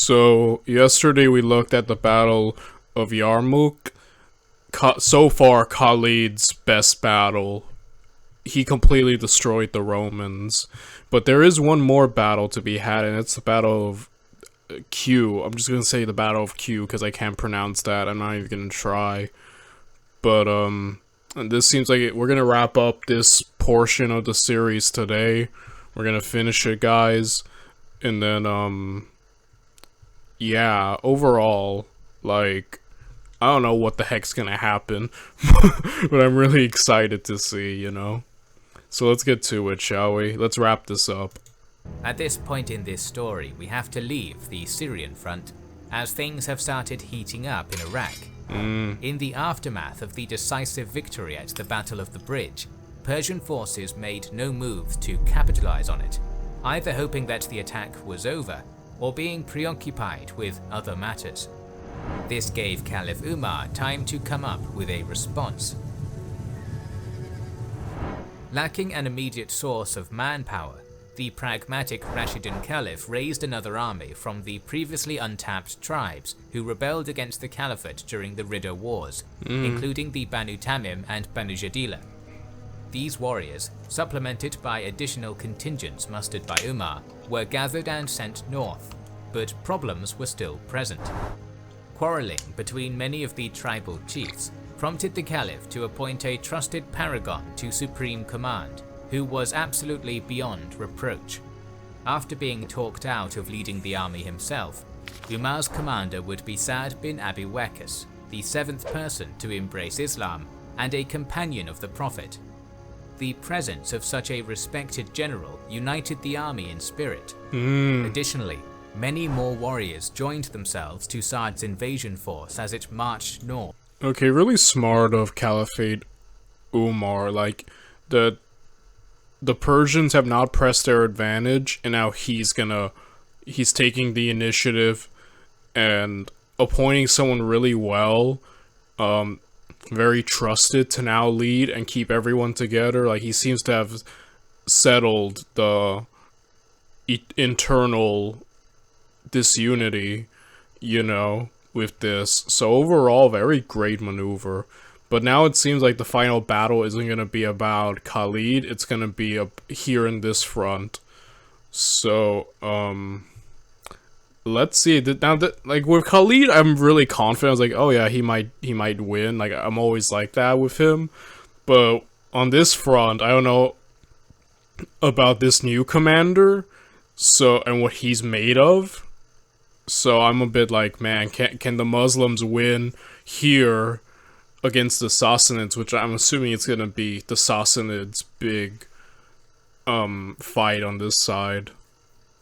So, yesterday we looked at the Battle of Yarmouk. So far, Khalid's best battle. He completely destroyed the Romans. But there is one more battle to be had, and it's the Battle of Q. I'm just gonna say the Battle of Q because I can't pronounce that. I'm not even gonna try. But, this seems like we're gonna wrap up this portion of the series today. We're gonna finish it, guys. And then, yeah, overall, like, I don't know what the heck's gonna happen, but I'm really excited to see, you know? So let's get to it, shall we? Let's wrap this up. At this point in this story, we have to leave the Syrian front, as things have started heating up in Iraq. In the aftermath of the decisive victory at the Battle of the Bridge, Persian forces made no move to capitalize on it, either hoping that the attack was over, or being preoccupied with other matters. This gave Caliph Umar time to come up with a response. Lacking an immediate source of manpower, the pragmatic Rashidun Caliph raised another army from the previously untapped tribes who rebelled against the Caliphate during the Ridda Wars, including the Banu Tamim and Banu Jadila. These warriors, supplemented by additional contingents mustered by Umar, were gathered and sent north, but problems were still present. Quarreling between many of the tribal chiefs prompted the Caliph to appoint a trusted paragon to supreme command, who was absolutely beyond reproach. After being talked out of leading the army himself, Umar's commander would be Sa'd bin Abi Waqqas, the seventh person to embrace Islam and a companion of the Prophet. The presence of such a respected general united the army in spirit. Additionally, many more warriors joined themselves to Sa'd's invasion force as it marched north. Okay, really smart of Caliphate Umar. Like, the Persians have not pressed their advantage, and now he's taking the initiative and appointing someone really well, very trusted to now lead and keep everyone together. Like, he seems to have settled the internal disunity, you know, with this. So overall, very great maneuver. But now it seems like the final battle isn't going to be about Khalid, it's going to be here in this front. So, let's see. Now that, like, with Khalid, I'm really confident. I was like, oh yeah, he might win. Like, I'm always like that with him. But on this front, I don't know about this new commander, and what he's made of. So I'm a bit like, man, can the Muslims win here against the Sassanids, which I'm assuming it's gonna be the Sassanids' big fight on this side.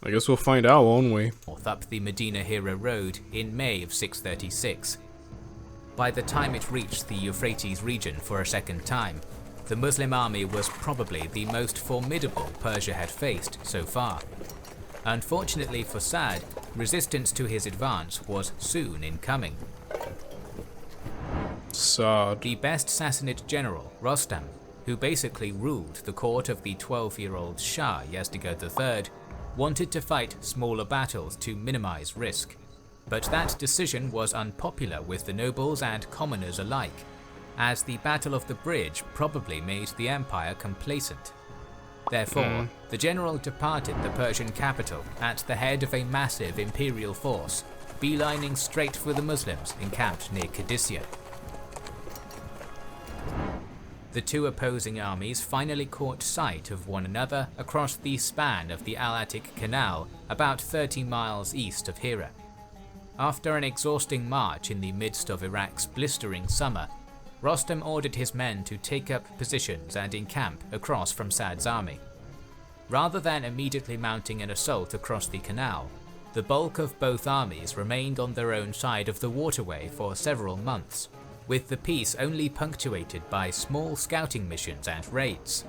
I guess we'll find out, won't we? Up the Medina-Hira road in May of 636. By the time it reached the Euphrates region for a second time, the Muslim army was probably the most formidable Persia had faced so far. Unfortunately for Sa'd, resistance to his advance was soon in coming. The best Sassanid general, Rostam, who basically ruled the court of the 12-year-old Shah Yazdegerd III, wanted to fight smaller battles to minimize risk. But that decision was unpopular with the nobles and commoners alike, as the Battle of the Bridge probably made the empire complacent. Therefore, the general departed the Persian capital at the head of a massive imperial force, beelining straight for the Muslims encamped near Qadisiyyah. The two opposing armies finally caught sight of one another across the span of the Al-Atiq Canal, about 30 miles east of Hira. After an exhausting march in the midst of Iraq's blistering summer, Rostam ordered his men to take up positions and encamp across from Sa'd's army. Rather than immediately mounting an assault across the canal, the bulk of both armies remained on their own side of the waterway for several months, with the peace only punctuated by small scouting missions and raids.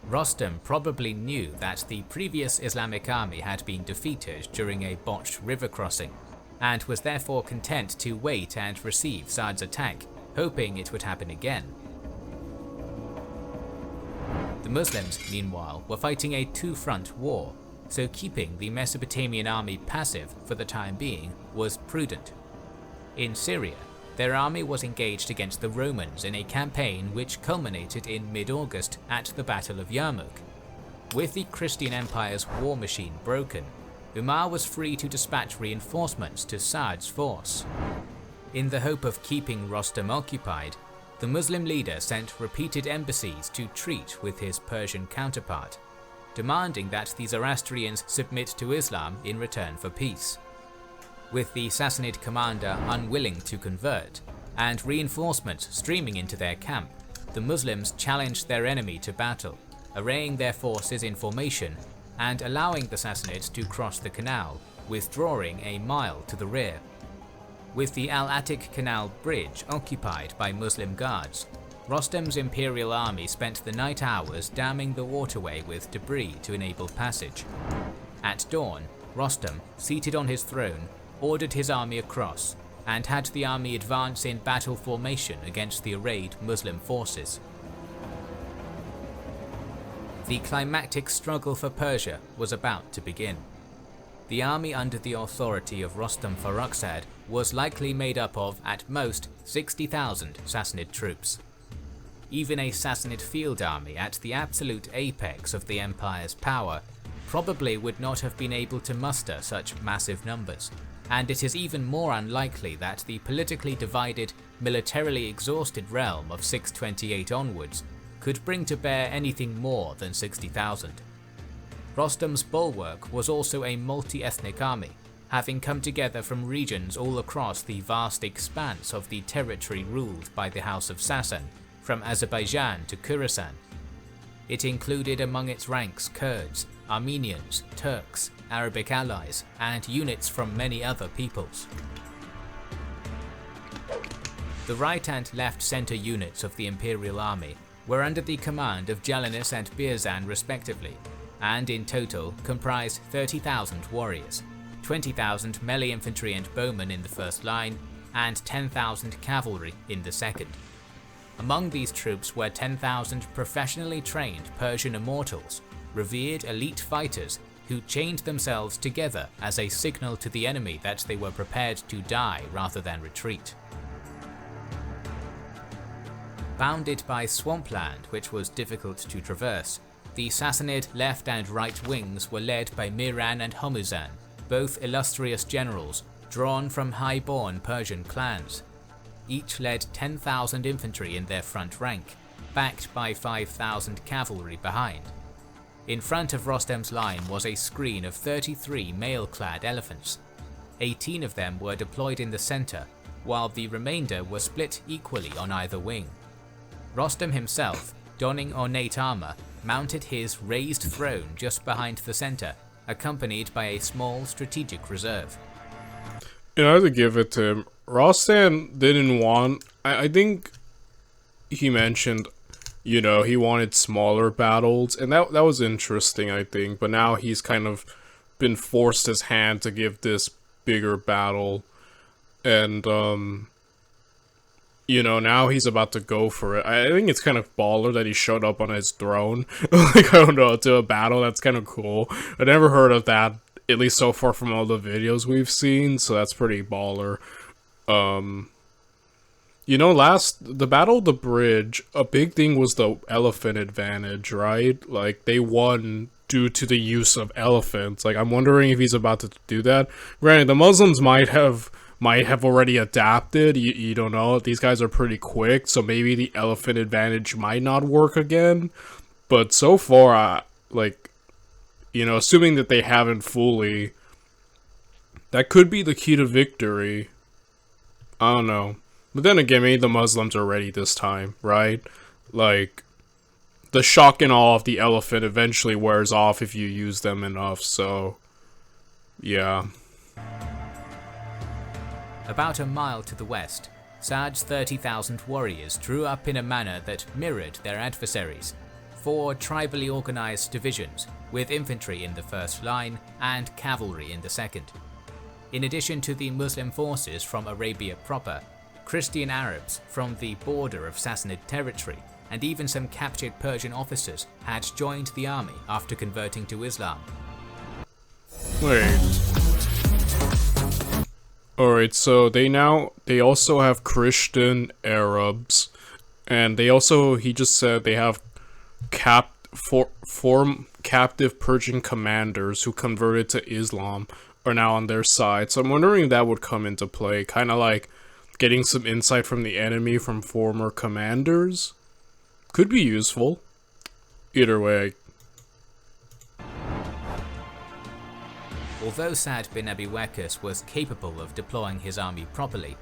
Rostam probably knew that the previous Islamic army had been defeated during a botched river crossing, and was therefore content to wait and receive Sa'd's attack, hoping it would happen again. The Muslims, meanwhile, were fighting a two-front war, so keeping the Mesopotamian army passive for the time being was prudent. In Syria, their army was engaged against the Romans in a campaign which culminated in mid-August at the Battle of Yarmouk. With the Christian Empire's war machine broken, Umar was free to dispatch reinforcements to Sa'd's force. In the hope of keeping Rostam occupied, the Muslim leader sent repeated embassies to treat with his Persian counterpart, demanding that the Zoroastrians submit to Islam in return for peace. With the Sassanid commander unwilling to convert, and reinforcements streaming into their camp, the Muslims challenged their enemy to battle, arraying their forces in formation and allowing the Sassanids to cross the canal, withdrawing a mile to the rear. With the Al-Atiq Canal bridge occupied by Muslim guards, Rostam's imperial army spent the night hours damming the waterway with debris to enable passage. At dawn, Rostam, seated on his throne, ordered his army across, and had the army advance in battle formation against the arrayed Muslim forces. The climactic struggle for Persia was about to begin. The army under the authority of Rostam Farrukhzad was likely made up of, at most, 60,000 Sassanid troops. Even a Sassanid field army at the absolute apex of the empire's power probably would not have been able to muster such massive numbers, and it is even more unlikely that the politically divided, militarily exhausted realm of 628 onwards could bring to bear anything more than 60,000. Rostam's bulwark was also a multi-ethnic army, having come together from regions all across the vast expanse of the territory ruled by the House of Sassan, from Azerbaijan to Khorasan. It included among its ranks Kurds, Armenians, Turks, Arabic allies, and units from many other peoples. The right and left center units of the Imperial Army were under the command of Jalinus and Birzan respectively, and in total comprised 30,000 warriors, 20,000 melee infantry and bowmen in the first line, and 10,000 cavalry in the second. Among these troops were 10,000 professionally trained Persian immortals, revered elite fighters who chained themselves together as a signal to the enemy that they were prepared to die rather than retreat. Bounded by swampland which was difficult to traverse, the Sassanid left and right wings were led by Miran and Hormuzan, both illustrious generals drawn from high-born Persian clans. Each led 10,000 infantry in their front rank, backed by 5,000 cavalry behind. In front of Rostam's line was a screen of 33 mail-clad elephants. 18 of them were deployed in the center, while the remainder were split equally on either wing. Rostam himself, donning ornate armor, mounted his raised throne just behind the center, accompanied by a small strategic reserve. I have to give it to him. Rostam didn't want... I think he mentioned, he wanted smaller battles, and that was interesting, I think. But now he's kind of been forced his hand to give this bigger battle, and now he's about to go for it. I think it's kind of baller that he showed up on his throne, to a battle. That's kind of cool. I never heard of that, at least so far from all the videos we've seen, so that's pretty baller. The Battle of the Bridge, a big thing was the elephant advantage, right? Like, they won due to the use of elephants. Like, I'm wondering if he's about to do that. Granted, the Muslims might have already adapted, you don't know. These guys are pretty quick, so maybe the elephant advantage might not work again. But so far, assuming that they haven't fully, that could be the key to victory. I don't know. But then again, maybe the Muslims are ready this time, right? Like, the shock and awe of the elephant eventually wears off if you use them enough, so... yeah. About a mile to the west, Sa'd's 30,000 warriors drew up in a manner that mirrored their adversaries. 4 tribally organized divisions, with infantry in the first line and cavalry in the second. In addition to the Muslim forces from Arabia proper, Christian Arabs from the border of Sassanid territory, and even some captured Persian officers had joined the army after converting to Islam. Wait. Alright, so they also have Christian Arabs, and he just said they have captive Persian commanders who converted to Islam are now on their side. So I'm wondering if that would come into play, kind of like getting some insight from the enemy from former commanders. Could be useful. Either way. Although Sa'd bin Abi Waqqas was capable of deploying his army properly,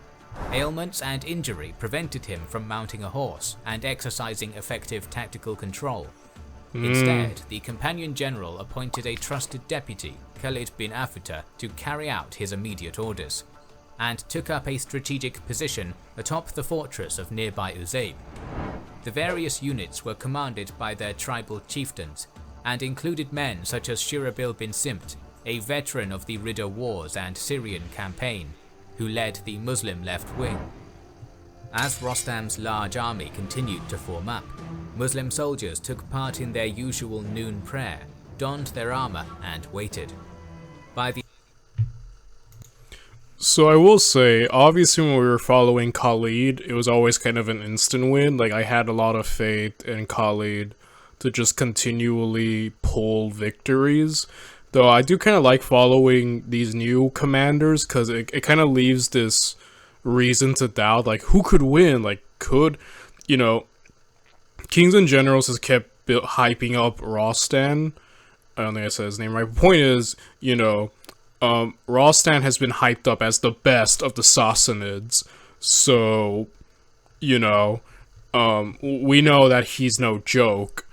ailments and injury prevented him from mounting a horse and exercising effective tactical control. Instead, the companion general appointed a trusted deputy, Khalid bin Afuta, to carry out his immediate orders, and took up a strategic position atop the fortress of nearby Uzaib. The various units were commanded by their tribal chieftains, and included men such as Shirabil bin Simt, a veteran of the Ridda Wars and Syrian campaign, who led the Muslim left wing. As Rostam's large army continued to form up, Muslim soldiers took part in their usual noon prayer, donned their armor, and waited. So I will say, obviously when we were following Khalid, it was always kind of an instant win. Like, I had a lot of faith in Khalid to just continually pull victories. Though I do kind of like following these new commanders, because it kind of leaves this reason to doubt, like, who could win? Like, Kings and Generals has kept hyping up Rostam. I don't think I said his name right. The point is, Rostam has been hyped up as the best of the Sassanids. So, we know that he's no joke.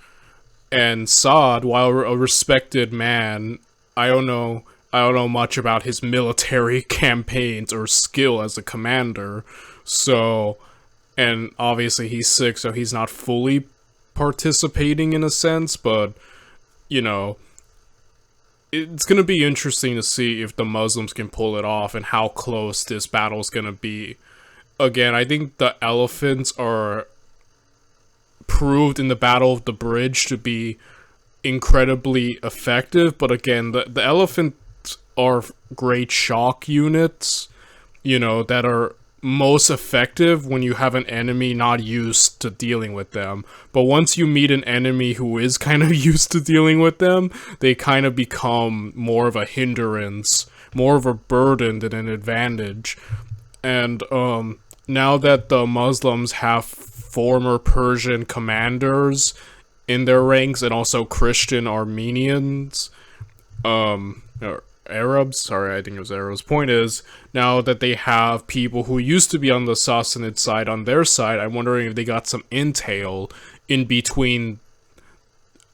And Sa'd, while a respected man, I don't know much about his military campaigns or skill as a commander. So, and obviously he's sick, so he's not fully participating in a sense, but, it's going to be interesting to see if the Muslims can pull it off and how close this battle is going to be. Again, I think the elephants are proved in the Battle of the Bridge to be incredibly effective, but again, the elephants are great shock units, that are most effective when you have an enemy not used to dealing with them. But once you meet an enemy who is kind of used to dealing with them, they kind of become more of a hindrance, more of a burden than an advantage. And now that the Muslims have former Persian commanders in their ranks and also Christian Armenians, or Arabs, sorry, I think it was Arabs. Point is, now that they have people who used to be on the Sassanid side on their side, I'm wondering if they got some intel in between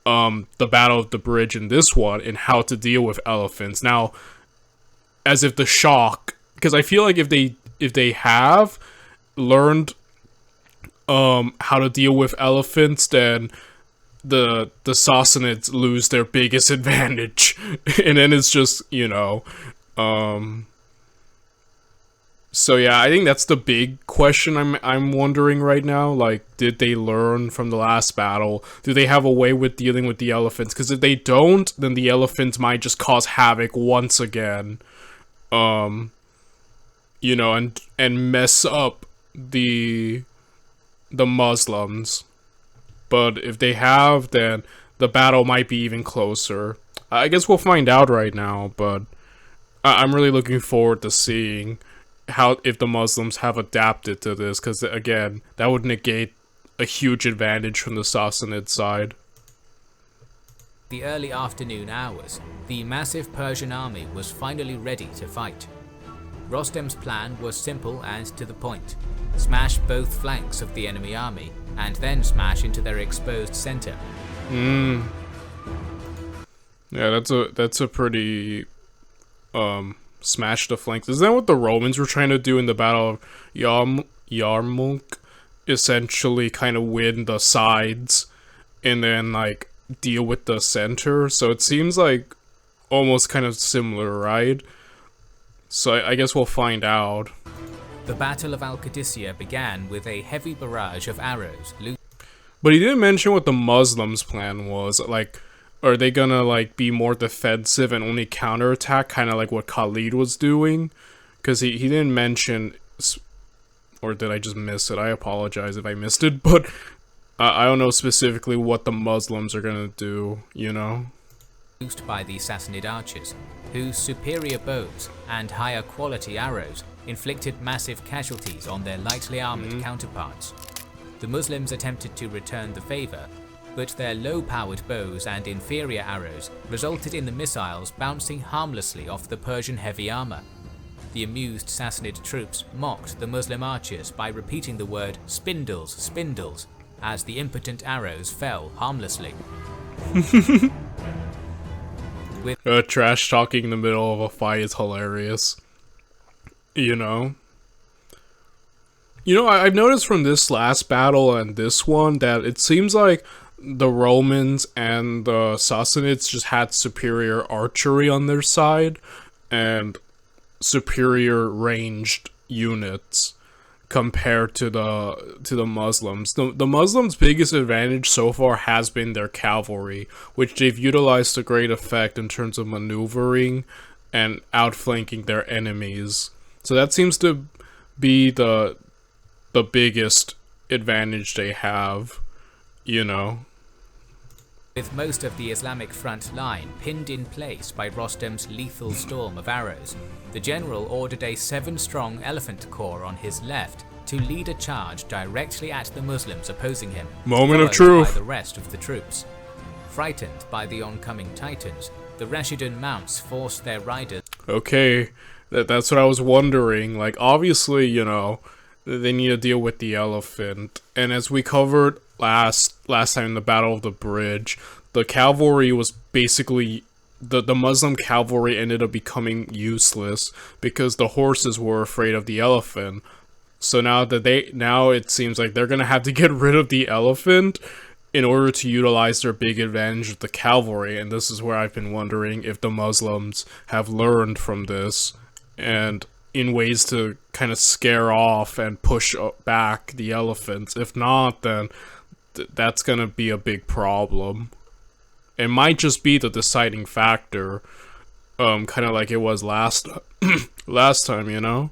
the Battle of the Bridge and this one, and how to deal with elephants. Now, as if the shock, because I feel like if they have learned how to deal with elephants, then the Sassanids lose their biggest advantage. And then it's just, so yeah, I think that's the big question I'm wondering right now. Like, did they learn from the last battle? Do they have a way with dealing with the elephants? Because if they don't, then the elephants might just cause havoc once again. And mess up the Muslims. But if they have, then the battle might be even closer. I guess we'll find out right now, but I'm really looking forward to seeing if the Muslims have adapted to this, because again, that would negate a huge advantage from the Sassanid side. The early afternoon hours, the massive Persian army was finally ready to fight. Rostam's plan was simple and to the point: smash both flanks of the enemy army, and then smash into their exposed center. Yeah, that's a pretty smash the flanks. Isn't that what the Romans were trying to do in the Battle of Yarmouk? Essentially kind of win the sides and then like deal with the center. So it seems like almost kind of similar, right? So I guess we'll find out. The Battle of Al-Qadisiyyah began with a heavy barrage of arrows. But he didn't mention what the Muslims' plan was. Like, Are they gonna like be more defensive and only counterattack, kind of like what Khalid was doing? Because he didn't mention, or did I just miss it? I apologize if I missed it, but I don't know specifically what the Muslims are gonna do, you know? Used by the Sassanid archers, whose superior bows and higher quality arrows inflicted massive casualties on their lightly armored counterparts. The Muslims attempted to return the favor, but their low-powered bows and inferior arrows resulted in the missiles bouncing harmlessly off the Persian heavy armor. The amused Sassanid troops mocked the Muslim archers by repeating the word "spindles, spindles," as the impotent arrows fell harmlessly. Trash talking in the middle of a fight is hilarious. You know? I've noticed from this last battle and this one that it seems like the Romans and the Sassanids just had superior archery on their side and superior ranged units compared to the Muslims. The Muslims' biggest advantage so far has been their cavalry, which they've utilized to great effect in terms of maneuvering and outflanking their enemies. So that seems to be the biggest advantage they have, you know. With most of the Islamic front line pinned in place by Rostam's lethal storm of arrows, the general ordered a 7-strong elephant corps on his left to lead a charge directly at the Muslims opposing him, Moment of truth by the rest of the troops. Frightened by the oncoming Titans, the Rashidun mounts forced their riders. Okay, that's what I was wondering. Like, obviously, you know, they need to deal with the elephant, and as we covered last time in the Battle of the Bridge, the cavalry was basically the Muslim cavalry ended up becoming useless because the horses were afraid of the elephant. So now it seems like they're gonna have to get rid of the elephant in order to utilize their big advantage of the cavalry, and this is where I've been wondering if the Muslims have learned from this and in ways to kind of scare off and push back the elephants. If not, then that's gonna be a big problem. It might just be the deciding factor, kind of like it was last time, you know?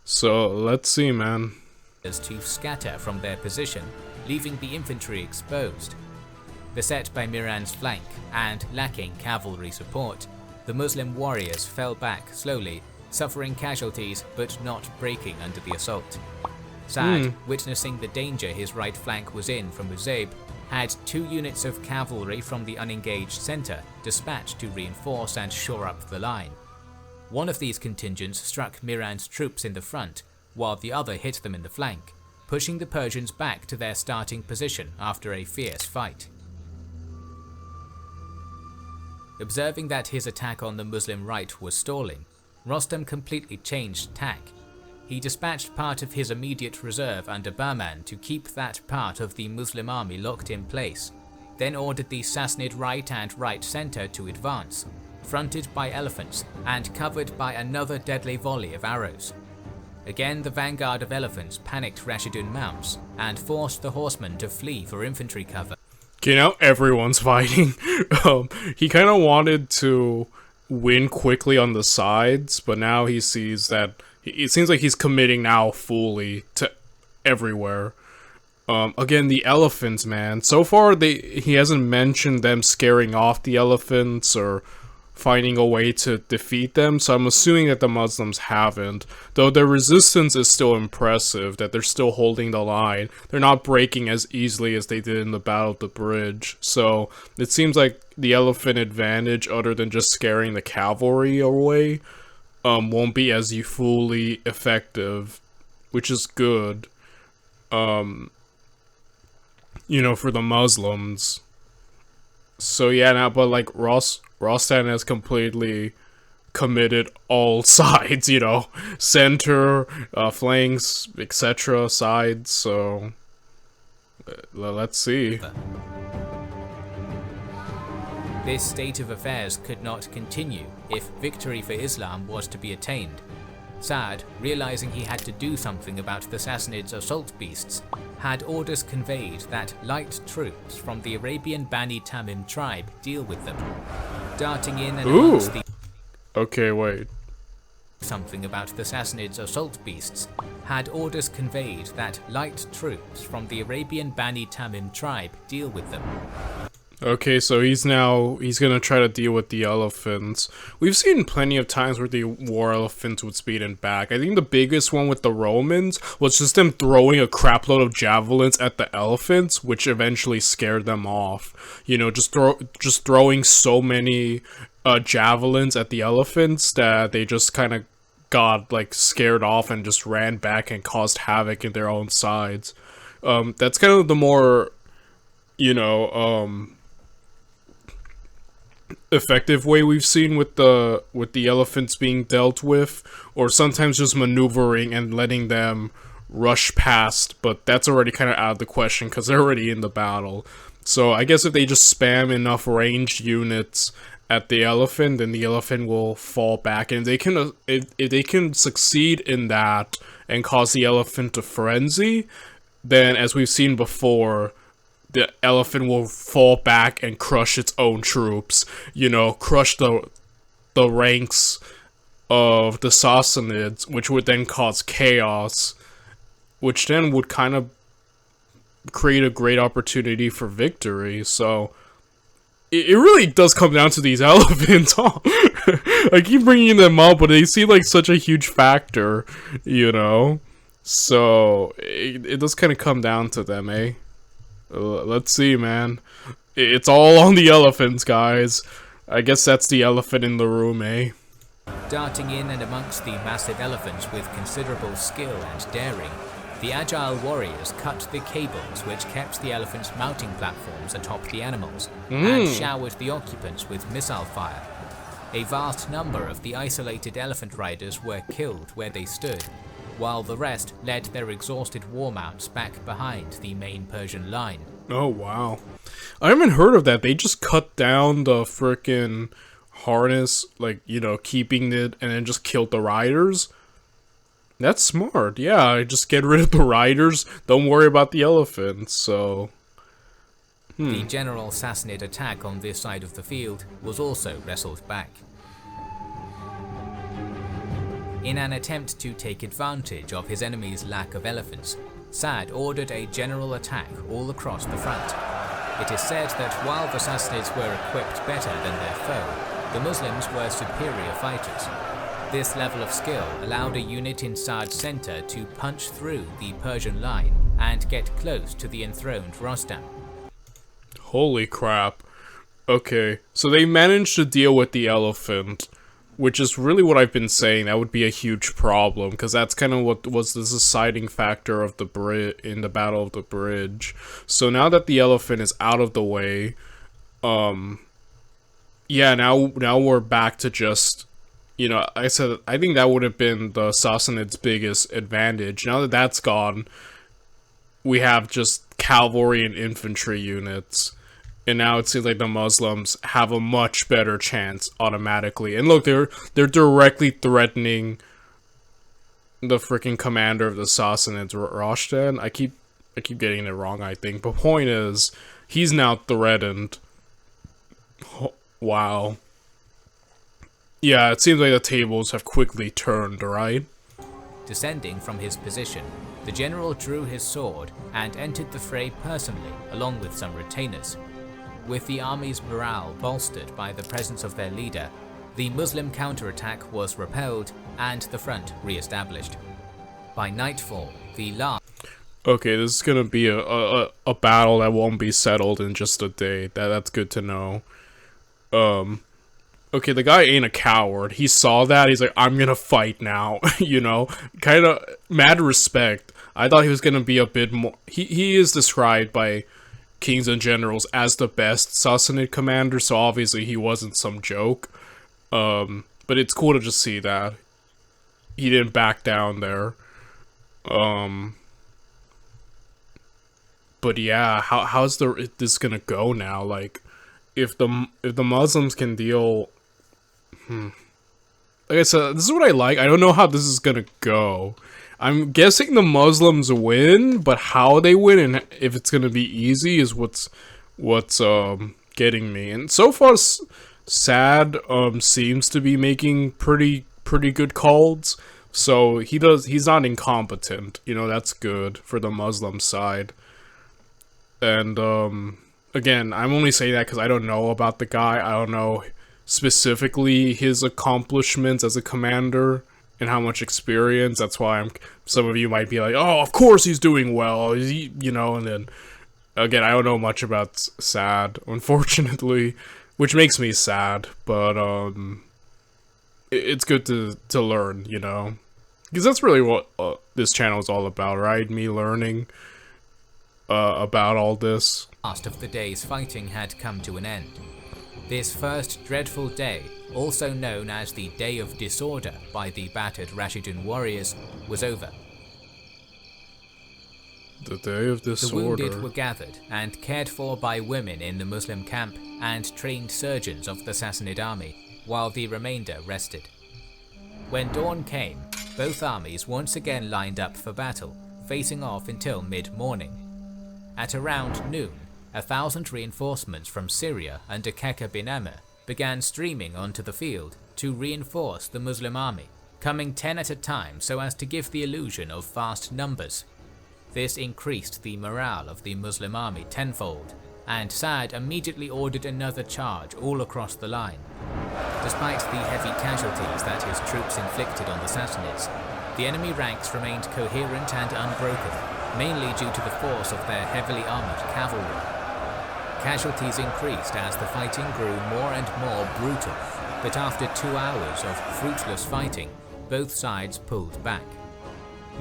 So, let's see, man. To scatter from their position, leaving the infantry exposed. Beset by Miran's flank and lacking cavalry support, the Muslim warriors fell back slowly, suffering casualties but not breaking under the assault. Sa'd, witnessing the danger his right flank was in from Uzayb, had 2 units of cavalry from the unengaged center dispatched to reinforce and shore up the line. One of these contingents struck Miran's troops in the front, while the other hit them in the flank, pushing the Persians back to their starting position after a fierce fight. Observing that his attack on the Muslim right was stalling, Rostam completely changed tack. He dispatched part of his immediate reserve under Bahman to keep that part of the Muslim army locked in place, then ordered the Sassanid right and right center to advance, fronted by elephants and covered by another deadly volley of arrows. Again, the vanguard of elephants panicked Rashidun mounts and forced the horsemen to flee for infantry cover. Okay, now everyone's fighting. He kind of wanted to win quickly on the sides, but now he sees that it seems like he's committing now fully to everywhere. Again, the elephants, man. So far, he hasn't mentioned them scaring off the elephants or finding a way to defeat them, so I'm assuming that the Muslims haven't. Though their resistance is still impressive, that they're still holding the line. They're not breaking as easily as they did in the Battle of the Bridge. So it seems like the elephant advantage, other than just scaring the cavalry away, won't be as fully effective, which is good, you know, for the Muslims. So yeah, now, but like Rostam has completely committed all sides, you know, center, flanks, etc. sides, so let's see. This state of affairs could not continue if victory for Islam was to be attained. Sa'd, realizing he had to do something about the Sassanids' assault beasts, had orders conveyed that light troops from the Arabian Bani Tamim tribe deal with them. Darting in and amongst the Okay, wait. something about the Sassanids' assault beasts, had orders conveyed that light troops from the Arabian Bani Tamim tribe deal with them. Okay, so he's gonna try to deal with the elephants. We've seen plenty of times where the war elephants would speed and back. I think the biggest one with the Romans was just them throwing a crapload of javelins at the elephants, which eventually scared them off. You know, just throwing so many javelins at the elephants that they just kind of got like scared off and just ran back and caused havoc in their own sides. That's kind of the more, you know, effective way we've seen with the elephants being dealt with, or sometimes just maneuvering and letting them rush past, but that's already kind of out of the question because they're already in the battle. So I guess if they just spam enough ranged units at the elephant, then the elephant will fall back, and if they can succeed in that and cause the elephant to frenzy, then as we've seen before, the elephant will fall back and crush its own troops, you know, crush the ranks of the Sassanids, which would then cause chaos, which then would kind of create a great opportunity for victory. So it really does come down to these elephants, huh? I keep bringing them up, but they seem like such a huge factor, you know? So it does kind of come down to them, eh? Let's see, man. It's all on the elephants, guys. I guess that's the elephant in the room, eh? Darting in and amongst the massive elephants with considerable skill and daring, the agile warriors cut the cables which kept the elephants' mounting platforms atop the animals, and showered the occupants with missile fire. A vast number of the isolated elephant riders were killed where they stood, while the rest led their exhausted war mounts back behind the main Persian line. Oh, wow. I haven't heard of that. They just cut down the frickin' harness, like, you know, keeping it, and then just killed the riders? That's smart. Yeah, just get rid of the riders, don't worry about the elephants, so... The general Sassanid attack on this side of the field was also wrestled back. In an attempt to take advantage of his enemy's lack of elephants, Sa'd ordered a general attack all across the front. It is said that while the Sassanids were equipped better than their foe, the Muslims were superior fighters. This level of skill allowed a unit in Sa'd's center to punch through the Persian line and get close to the enthroned Rostam. Holy crap. Okay, so they managed to deal with the elephant, which is really what I've been saying. That would be a huge problem, because that's kind of what was the deciding factor of the in the Battle of the Bridge. So now that the elephant is out of the way, yeah, now we're back to just, you know, I said, I think that would have been the Sassanids' biggest advantage. Now that that's gone, we have just cavalry and infantry units. And now it seems like the Muslims have a much better chance automatically. And look, they're directly threatening the freaking commander of the Sassanids, Rostam. I keep getting it wrong, I think. But point is, he's now threatened. Oh, wow. Yeah, it seems like the tables have quickly turned, right? Descending from his position, the general drew his sword and entered the fray personally, along with some retainers. With the army's morale bolstered by the presence of their leader, the Muslim counterattack was repelled and the front re-established. By nightfall, the last... Okay, this is gonna be a battle that won't be settled in just a day. That's good to know. Okay, the guy ain't a coward. He saw that, he's like, I'm gonna fight now, you know? Kinda mad respect. I thought he was gonna be a bit more... He is described by kings and generals as the best Sassanid commander, so obviously he wasn't some joke. But it's cool to just see that he didn't back down there. But yeah, how's this gonna go now? Like, if the Muslims can deal, like I said, this is what I like. I don't know how this is gonna go. I'm guessing the Muslims win, but how they win and if it's gonna be easy is what's getting me. And so far, Sad seems to be making pretty good calls. So he's not incompetent. You know, that's good for the Muslim side. And again, I'm only saying that because I don't know about the guy. I don't know specifically his accomplishments as a commander and how much experience. That's why some of you might be like, oh, of course he's doing well, you know. And then again, I don't know much about Sad, unfortunately, which makes me sad. But it's good to learn, you know, because that's really what this channel is all about, right? Me learning about all this. Last of the day's fighting had come to an end. This first dreadful day, also known as the Day of Disorder by the battered Rashidun warriors, was over. The Day of Disorder. The wounded were gathered and cared for by women in the Muslim camp and trained surgeons of the Sassanid army, while the remainder rested. When dawn came, both armies once again lined up for battle, facing off until mid-morning. At around noon, 1,000 reinforcements from Syria under Kaka bin Amr began streaming onto the field to reinforce the Muslim army, coming 10 at a time so as to give the illusion of vast numbers. This increased the morale of the Muslim army tenfold, and Sa'd immediately ordered another charge all across the line. Despite the heavy casualties that his troops inflicted on the Sassanids, the enemy ranks remained coherent and unbroken, mainly due to the force of their heavily armoured cavalry. Casualties increased as the fighting grew more and more brutal, but after 2 hours of fruitless fighting, both sides pulled back.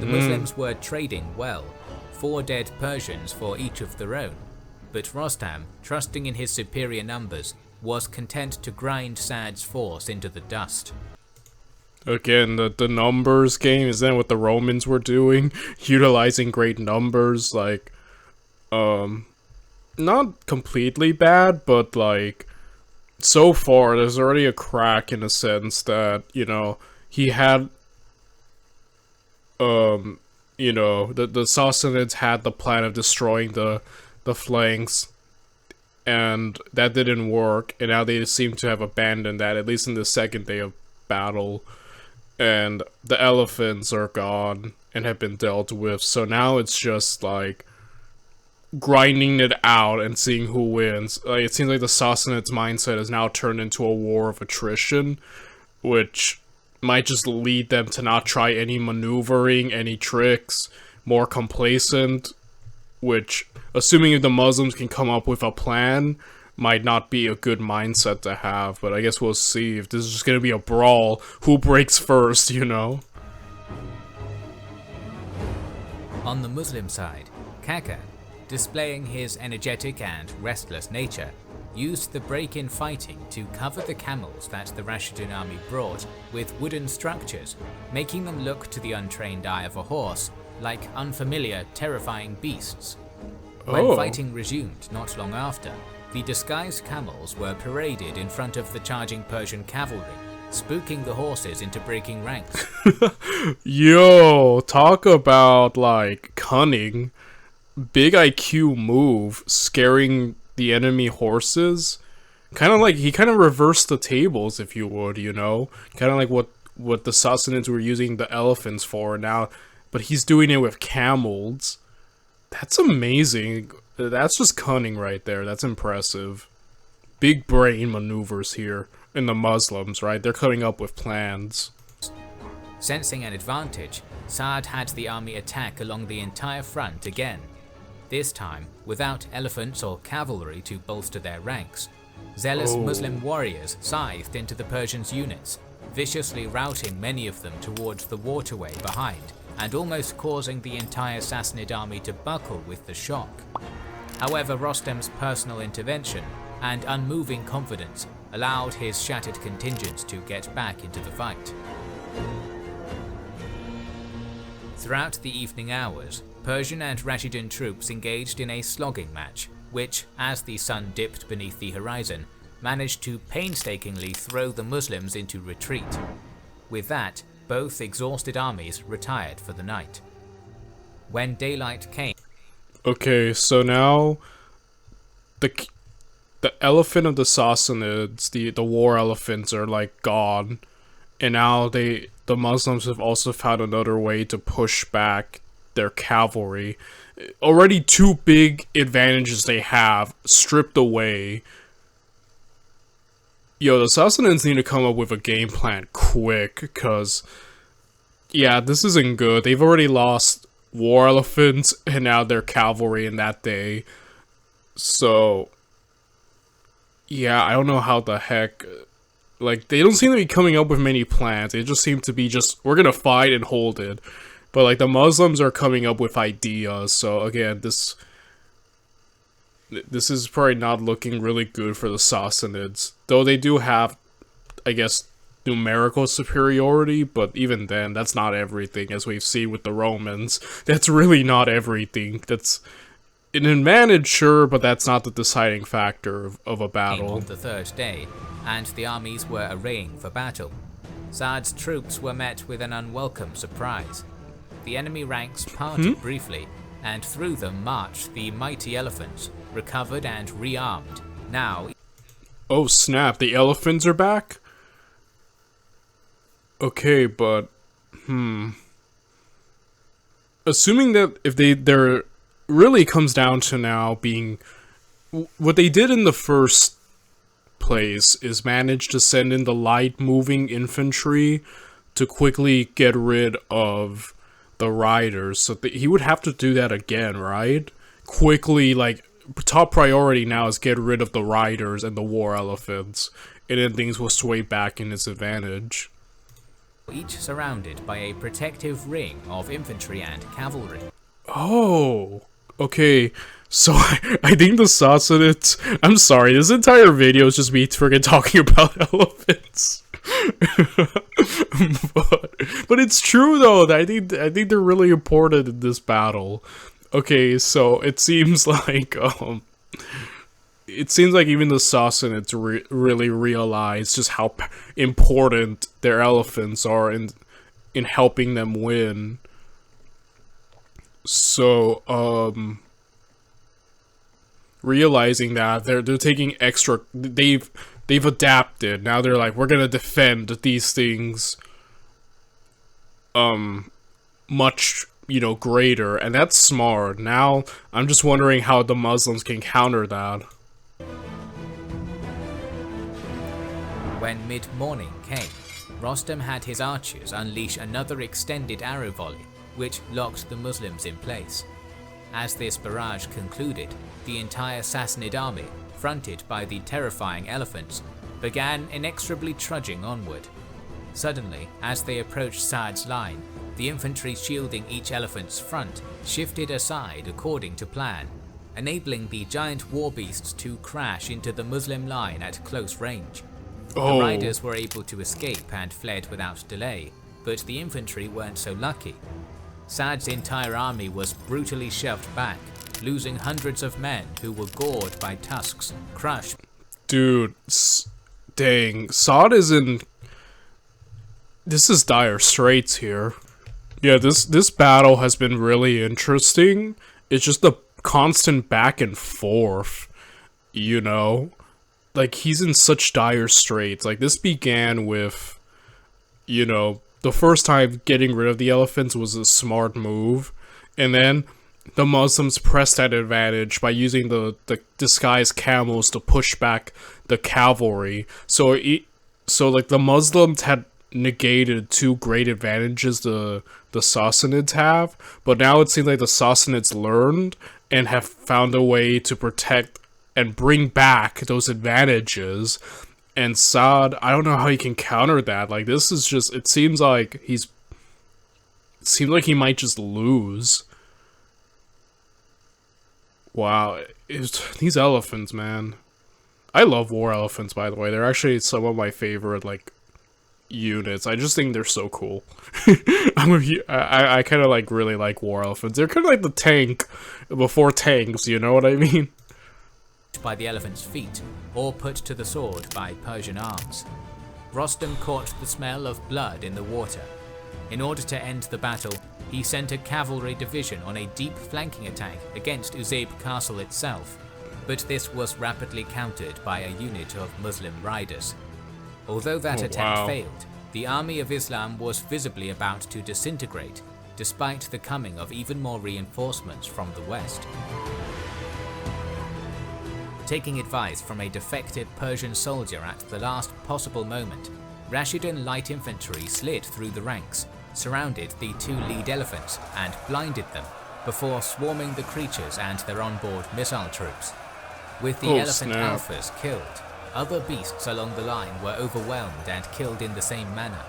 The Muslims were trading well, 4 dead Persians for each of their own, but Rostam, trusting in his superior numbers, was content to grind Sa'd's force into the dust. Again, the numbers game, is that what the Romans were doing? Utilizing great numbers, like, not completely bad, but like, so far there's already a crack in a sense that, you know, he had, you know, the Sassanids had the plan of destroying the flanks, and that didn't work, and now they seem to have abandoned that, at least in the second day of battle, and the elephants are gone and have been dealt with, so now it's just like grinding it out and seeing who wins. Like, it seems like the Sassanids' mindset has now turned into a war of attrition, which might just lead them to not try any maneuvering, any tricks, more complacent, which, assuming if the Muslims can come up with a plan, might not be a good mindset to have. But I guess we'll see if this is just gonna be a brawl. Who breaks first, you know? On the Muslim side, Kaka, displaying his energetic and restless nature, used the break-in fighting to cover the camels that the Rashidun army brought with wooden structures, making them look to the untrained eye of a horse like unfamiliar, terrifying beasts. When fighting resumed not long after, the disguised camels were paraded in front of the charging Persian cavalry, spooking the horses into breaking ranks. Yo, talk about, like, cunning. Big IQ move, scaring the enemy horses. Kind of like, he kind of reversed the tables, if you would, you know? Kind of like what the Sassanids were using the elephants for now, but he's doing it with camels. That's amazing. That's just cunning right there. That's impressive. Big brain maneuvers here in the Muslims, right? They're coming up with plans. Sensing an advantage, Sa'd had the army attack along the entire front again. This time, without elephants or cavalry to bolster their ranks, zealous Muslim warriors scythed into the Persians' units, viciously routing many of them towards the waterway behind, and almost causing the entire Sassanid army to buckle with the shock. However, Rostam's personal intervention and unmoving confidence allowed his shattered contingents to get back into the fight. Throughout the evening hours, Persian and Rashidun troops engaged in a slogging match, which, as the sun dipped beneath the horizon, managed to painstakingly throw the Muslims into retreat. With that, both exhausted armies retired for the night. When daylight came... Okay, so now the elephant of the Sassanids, the war elephants, are like gone, and now the Muslims have also found another way to push back their cavalry. Already two big advantages they have stripped away. Yo, the Sassanids need to come up with a game plan quick, because yeah, this isn't good. They've already lost war elephants and now their cavalry in that day. So yeah, I don't know how the heck, like, they don't seem to be coming up with many plans. They just seem to be we're gonna fight and hold it. But like, the Muslims are coming up with ideas, so again, this is probably not looking really good for the Sassanids. Though they do have, I guess, numerical superiority, but even then, that's not everything, as we've seen with the Romans. That's really not everything. That's an advantage, sure, but that's not the deciding factor of a battle. On the third day, and the armies were arraying for battle. Sa'd's troops were met with an unwelcome surprise. The enemy ranks parted briefly, and through them marched the mighty elephants, recovered and rearmed. Now... Oh snap, the elephants are back? Okay, but... Assuming that if they're... really comes down to now being... What they did in the first place is manage to send in the light moving infantry to quickly get rid of the riders. So he would have to do that again, right? Quickly, like, top priority now is get rid of the riders and the war elephants, and then things will sway back in his advantage. Each surrounded by a protective ring of infantry and cavalry. Oh, okay. So I think the Sassanids... I'm sorry, this entire video is just me freaking talking about elephants. but it's true though. I think they're really important in this battle. Okay, so it seems like even the Sassanids really realize just how important their elephants are in helping them win. So realizing that they're taking extra, they've adapted. Now they're like, we're gonna defend these things much, greater, and that's smart. Now I'm just wondering how the Muslims can counter that. When mid-morning came, Rostam had his archers unleash another extended arrow volley, which locked the Muslims in place. As this barrage concluded, the entire Sassanid army, fronted by the terrifying elephants, began inexorably trudging onward. Suddenly, as they approached Sa'd's line, the infantry shielding each elephant's front shifted aside according to plan, enabling the giant war beasts to crash into the Muslim line at close range. The riders were able to escape and fled without delay, but the infantry weren't so lucky. Sa'd's entire army was brutally shoved back, losing hundreds of men who were gored by tusks, crushed. Dude, dang, Sa'd is in... This is dire straits here. Yeah, this battle has been really interesting. It's just the constant back and forth, Like, he's in such dire straits. Like, this began with, the first time getting rid of the elephants was a smart move, and then the Muslims pressed that advantage by using the disguised camels to push back the cavalry. So like, the Muslims had negated two great advantages the Sassanids have, but now it seems like the Sassanids learned and have found a way to protect and bring back those advantages. And Sa'd, I don't know how he can counter that. Like, this is just, it seems like he might just lose. Wow, these elephants, man. I love war elephants, by the way. They're actually some of my favorite, like, units. I just think they're so cool. I kind of, like, really like war elephants. They're kind of like the tank before tanks, you know what I mean? By the elephant's feet, or put to the sword by Persian arms. Rostam caught the smell of blood in the water. In order to end the battle, he sent a cavalry division on a deep flanking attack against Uzayb castle itself, but this was rapidly countered by a unit of Muslim riders. Although that attempt failed, the army of Islam was visibly about to disintegrate, despite the coming of even more reinforcements from the west. Taking advice from a defected Persian soldier at the last possible moment, Rashidun light infantry slid through the ranks, surrounded the two lead elephants and blinded them, before swarming the creatures and their onboard missile troops. With the elephant alphas killed, other beasts along the line were overwhelmed and killed in the same manner.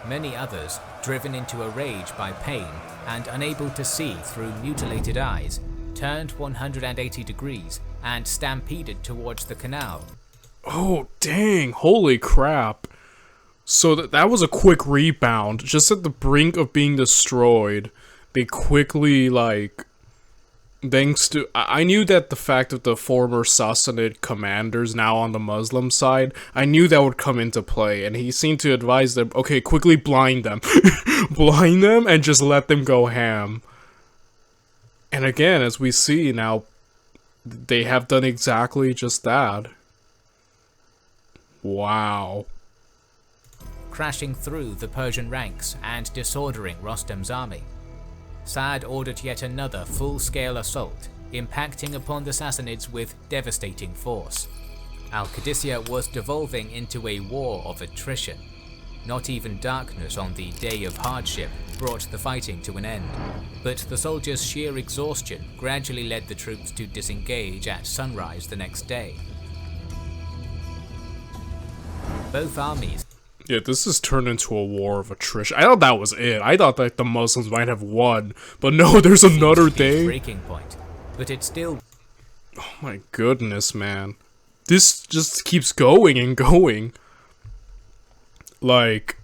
Many others, driven into a rage by pain and unable to see through mutilated eyes, turned 180 degrees and stampeded towards the canal. Oh dang, holy crap. So that was a quick rebound, just at the brink of being destroyed. They quickly, like, thanks to, I knew that the fact of the former Sassanid commanders now on the Muslim side, I knew that would come into play, and he seemed to advise them, okay, quickly blind them. Blind them and just let them go ham. And again, as we see now, they have done exactly just that. Wow. Crashing through the Persian ranks and disordering Rostam's army, Sa'd ordered yet another full-scale assault, impacting upon the Sassanids with devastating force. Al-Qadisiyyah was devolving into a war of attrition. Not even darkness on the day of hardship brought the fighting to an end, but the soldiers' sheer exhaustion gradually led the troops to disengage at sunrise the next day. Both armies. Yeah, this has turned into a war of attrition. I thought that was it. I thought that the Muslims might have won, but no, there's another day. Breaking point, but it's still. Oh my goodness, man! This just keeps going and going. Like,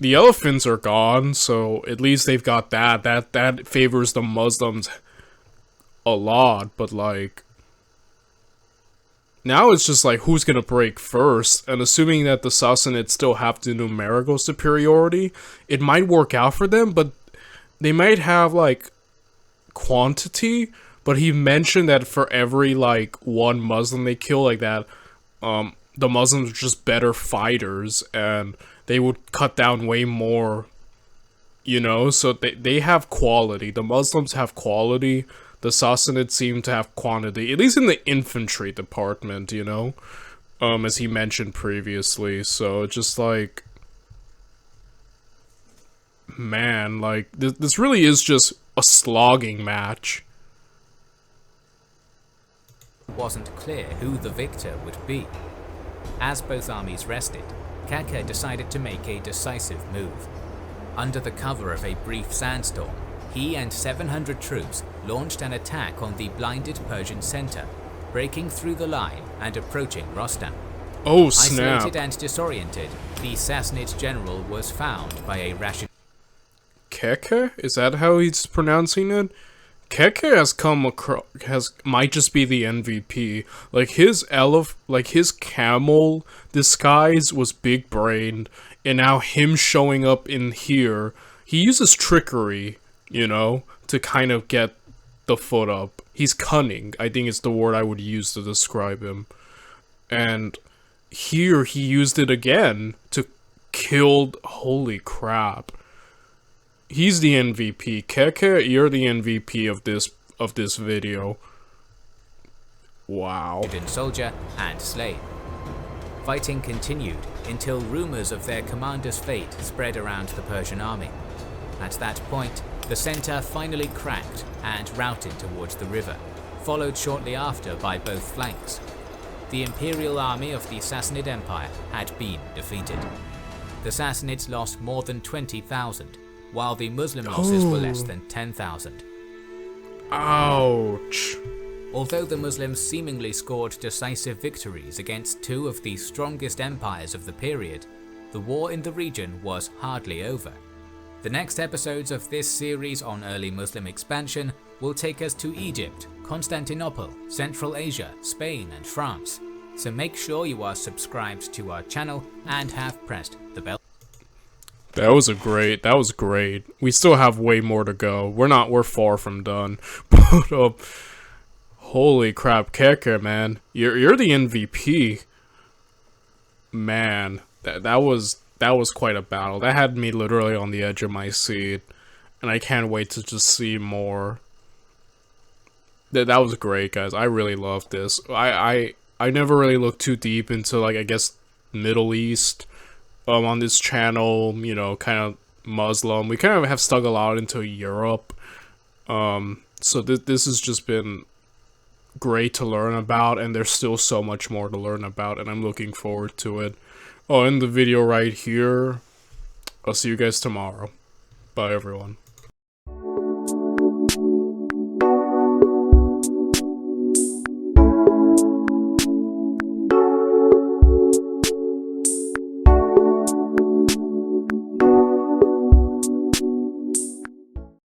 the elephants are gone, so at least they've got that. That favors the Muslims a lot, but like, now it's just like, who's gonna break first? And assuming that the Sassanids still have the numerical superiority, it might work out for them, but they might have, like, quantity. But he mentioned that for every, like, one Muslim they kill like that, the Muslims are just better fighters, and they would cut down way more, you know? So they have quality. The Muslims have quality. The Sassanids seem to have quantity, at least in the infantry department, you know? As he mentioned previously, so just like, man, like, this really is just a slogging match. It wasn't clear who the victor would be. As both armies rested, Kaka decided to make a decisive move. Under the cover of a brief sandstorm, he and 700 troops launched an attack on the blinded Persian center, breaking through the line and approaching Rostam. Oh snap. Isolated and disoriented, the Sassanid general was found by a Rashid. Keke? Is that how he's pronouncing it? Keke has come across, might just be the MVP. Like his camel disguise was big brained, and now him showing up in here, he uses trickery, you know, to kind of get the foot up. He's cunning, I think is the word I would use to describe him. And here he used it again to kill, holy crap. He's the MVP. Keke, you're the MVP of this video. Wow. Soldier and slain. Fighting continued until rumors of their commander's fate spread around the Persian army. At that point, the center finally cracked and routed towards the river, followed shortly after by both flanks. The imperial army of the Sassanid Empire had been defeated. The Sassanids lost more than 20,000, while the Muslim losses were less than 10,000. Ouch. Although the Muslims seemingly scored decisive victories against two of the strongest empires of the period, the war in the region was hardly over. The next episodes of this series on early Muslim expansion will take us to Egypt, Constantinople, Central Asia, Spain and France. So make sure you are subscribed to our channel and have pressed the bell. That was great. We still have way more to go. We're far from done. But holy crap, Keke, man. You're the MVP. Man, that was quite a battle. That had me literally on the edge of my seat. And I can't wait to just see more. That was great, guys. I really loved this. I never really looked too deep into, like, I guess, Middle East on this channel, you know, kind of Muslim. We kind of have stuck a lot into Europe. So this has just been great to learn about, and there's still so much more to learn about, and I'm looking forward to it. Oh, in the video right here. I'll see you guys tomorrow. Bye, everyone.